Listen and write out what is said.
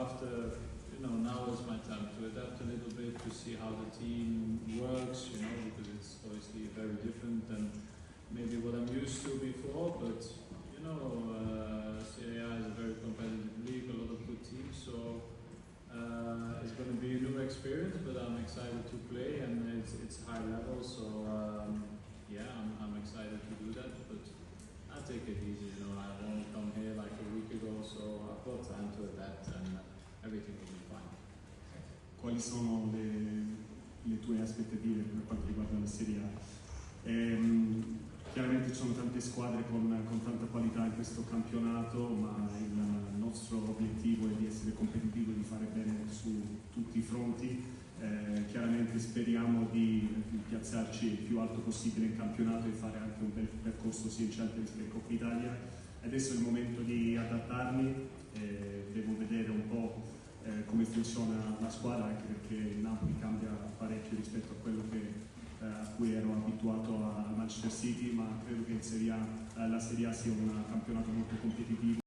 after, now is my time to adapt a little bit, to see how the team works, because it's obviously very different than maybe what I'm used to before, but Serie A is a very competitive league, a lot of good teams, so it's going to be a new experience, but I'm excited to play, and it's high level, so yeah, I'm excited to do that, but I'll take it easy, I won't come here like a week ago, so I've got time to adapt and everything will be fine. Quali sono le tue aspettative per quanto riguarda la Serie A? Chiaramente ci sono tante squadre con tanta qualità in questo campionato, ma il nostro obiettivo è di essere competitivo e di fare bene su tutti i fronti. Chiaramente speriamo di piazzarci il più alto possibile in campionato e fare anche un bel percorso sia in Champions che in Coppa Italia. Adesso è il momento di adattarmi, devo vedere un po' come funziona la squadra, anche perché il Napoli cambia parecchio rispetto a quello a cui ero abituato a Manchester City, ma credo che la Serie A sia un campionato molto competitivo.